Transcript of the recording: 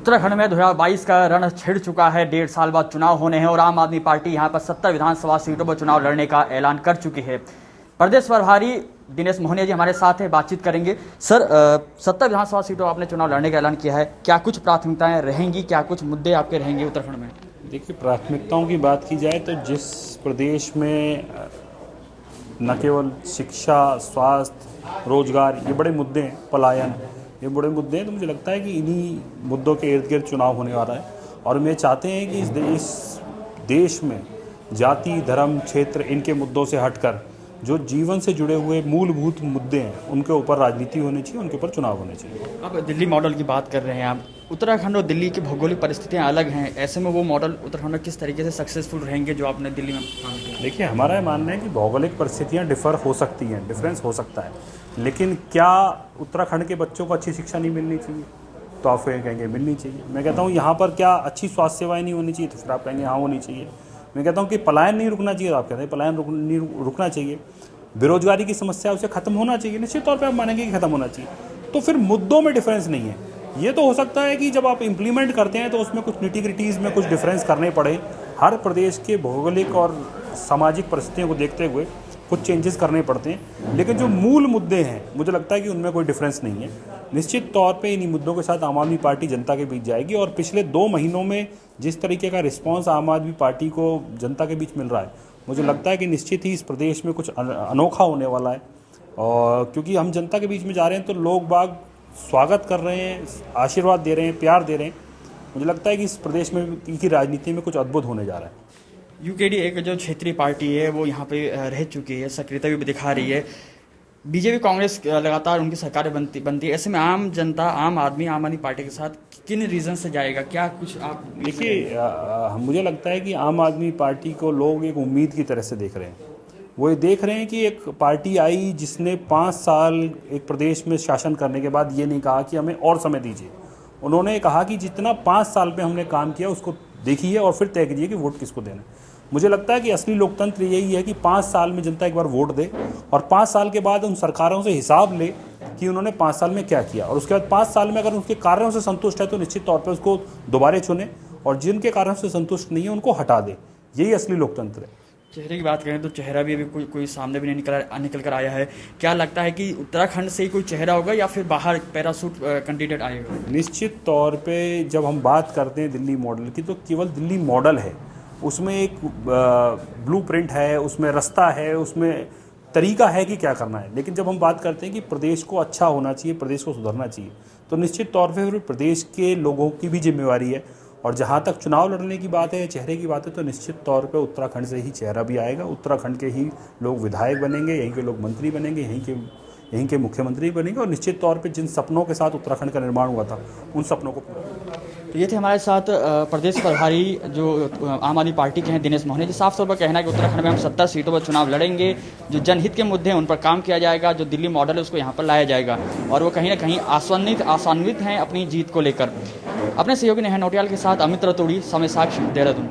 उत्तराखंड में 2022 का रण छिड़ चुका है। 1.5 साल बाद चुनाव होने हैं और आम आदमी पार्टी यहां पर 70 विधानसभा सीटों पर चुनाव लड़ने का ऐलान कर चुकी है। प्रदेश प्रभारी दिनेश मोहनिया जी हमारे साथ है, बातचीत करेंगे। सर, 70 विधानसभा सीटों आपने चुनाव लड़ने का ऐलान किया है, क्या कुछ प्राथमिकताएं रहेंगी, क्या कुछ मुद्दे आपके रहेंगे उत्तराखंड में? देखिए, प्राथमिकताओं की बात की जाए तो जिस प्रदेश में न केवल शिक्षा, स्वास्थ्य, रोजगार ये बड़े मुद्दे हैं, पलायन ये बड़े मुद्दे हैं, तो मुझे लगता है कि इन्हीं मुद्दों के इर्द गिर्द चुनाव होने वाला है। और मैं चाहते हैं कि इस देश में जाति, धर्म, क्षेत्र इनके मुद्दों से हटकर जो जीवन से जुड़े हुए मूलभूत मुद्दे हैं उनके ऊपर राजनीति होनी चाहिए, उनके ऊपर चुनाव होने चाहिए। अब दिल्ली मॉडल की बात कर रहे हैं आप। उत्तराखंड और दिल्ली की भौगोलिक परिस्थितियां अलग हैं, ऐसे में वो मॉडल उत्तराखंड में किस तरीके से सक्सेसफुल रहेंगे जो आपने दिल्ली में काम किया? देखिए, हमारा ये मानना है कि भौगोलिक परिस्थितियां डिफर हो सकती हैं, डिफरेंस हो सकता है, लेकिन क्या उत्तराखंड के बच्चों को अच्छी शिक्षा नहीं मिलनी चाहिए? तो आप फिर कहेंगे मिलनी चाहिए। मैं कहता हूँ यहाँ पर क्या अच्छी स्वास्थ्य सेवाएं नहीं होनी चाहिए? तो फिर आप कहेंगे हाँ होनी चाहिए। मैं कहता हूँ कि पलायन नहीं रुकना चाहिए, तो आप कहते हैं पलायन नहीं रुकना चाहिए। बेरोजगारी की समस्या उसे खत्म होना चाहिए, निश्चित तौर पे आप मानेंगे कि खत्म होना चाहिए। तो फिर मुद्दों में डिफरेंस नहीं है। ये तो हो सकता है कि जब आप इम्प्लीमेंट करते हैं तो उसमें कुछ निटी-ग्रिटीज़ में कुछ डिफरेंस करने पड़े, हर प्रदेश के भौगोलिक और सामाजिक परिस्थितियों को देखते हुए कुछ चेंजेस करने पड़ते हैं, लेकिन जो मूल मुद्दे हैं मुझे लगता है कि उनमें कोई डिफरेंस नहीं है। निश्चित तौर पे इन्हीं मुद्दों के साथ आम आदमी पार्टी जनता के बीच जाएगी। और पिछले 2 महीनों में जिस तरीके का रिस्पॉन्स आम आदमी पार्टी को जनता के बीच मिल रहा है, मुझे लगता है कि निश्चित ही इस प्रदेश में कुछ अनोखा होने वाला है। और क्योंकि हम जनता के बीच में जा रहे हैं तो लोग बाग स्वागत कर रहे हैं, आशीर्वाद दे रहे हैं, प्यार दे रहे हैं। मुझे लगता है कि इस प्रदेश में इनकी राजनीति में कुछ अद्भुत होने जा रहा है। यूकेडी एक जो क्षेत्रीय पार्टी है वो यहाँ पे रह चुकी है, सक्रियता भी दिखा रही है। बीजेपी कांग्रेस लगातार उनकी सरकारें बनती है, ऐसे में आम जनता, आम आदमी पार्टी के साथ किन रीजन से जाएगा? क्या कुछ आप देखिए, मुझे लगता है कि आम आदमी पार्टी को लोग एक उम्मीद की तरह से देख रहे हैं। वो ये देख रहे हैं कि एक पार्टी आई जिसने 5 साल एक प्रदेश में शासन करने के बाद ये नहीं कहा कि हमें और समय दीजिए। उन्होंने कहा कि जितना 5 साल में हमने काम किया उसको देखिए और फिर तय कीजिए कि वोट किसको देना है। मुझे लगता है कि असली लोकतंत्र यही है कि 5 साल में जनता एक बार वोट दे और 5 साल के बाद उन सरकारों से हिसाब ले कि उन्होंने 5 साल में क्या किया, और उसके बाद 5 साल में अगर उनके कार्यों से संतुष्ट है तो निश्चित तौर पर उसको दोबारा चुने, और जिनके कार्यों से संतुष्ट नहीं है उनको हटा दे। यही असली लोकतंत्र है। चेहरे की बात करें तो चेहरा भी अभी कोई सामने भी नहीं निकल कर आया है। क्या लगता है कि उत्तराखंड से ही कोई चेहरा होगा या फिर बाहर पैरासूट कैंडिडेट आएगा? निश्चित तौर पे जब हम बात करते हैं दिल्ली मॉडल की तो केवल दिल्ली मॉडल है, उसमें एक ब्लूप्रिंट है, उसमें रास्ता है, उसमें तरीका है कि क्या करना है। लेकिन जब हम बात करते हैं कि प्रदेश को अच्छा होना चाहिए, प्रदेश को सुधरना चाहिए, तो निश्चित तौर पे फिर प्रदेश के लोगों की भी जिम्मेवारी है। और जहाँ तक चुनाव लड़ने की बात है, चेहरे की बात है, तो निश्चित तौर पे उत्तराखंड से ही चेहरा भी आएगा। उत्तराखंड के ही लोग विधायक बनेंगे, यहीं के लोग मंत्री बनेंगे, यहीं के मुख्यमंत्री बनेंगे, और निश्चित तौर पे जिन सपनों के साथ उत्तराखंड का निर्माण हुआ था उन सपनों को पूरा। तो ये थे हमारे साथ प्रदेश प्रभारी जो आम आदमी पार्टी के हैं दिनेश मोहनिया जी। साफ तौर पर कहना है कि उत्तराखंड में हम 70 सीटों पर चुनाव लड़ेंगे, जो जनहित के मुद्दे हैं उन पर काम किया जाएगा, जो दिल्ली मॉडल है उसको यहाँ पर लाया जाएगा, और वो कहीं ना कहीं आशान्वित हैं अपनी जीत को लेकर। अपने सहयोगी नेहा नौटियाल के साथ अमित रतूड़ी, समय साक्ष्य, देहरादून।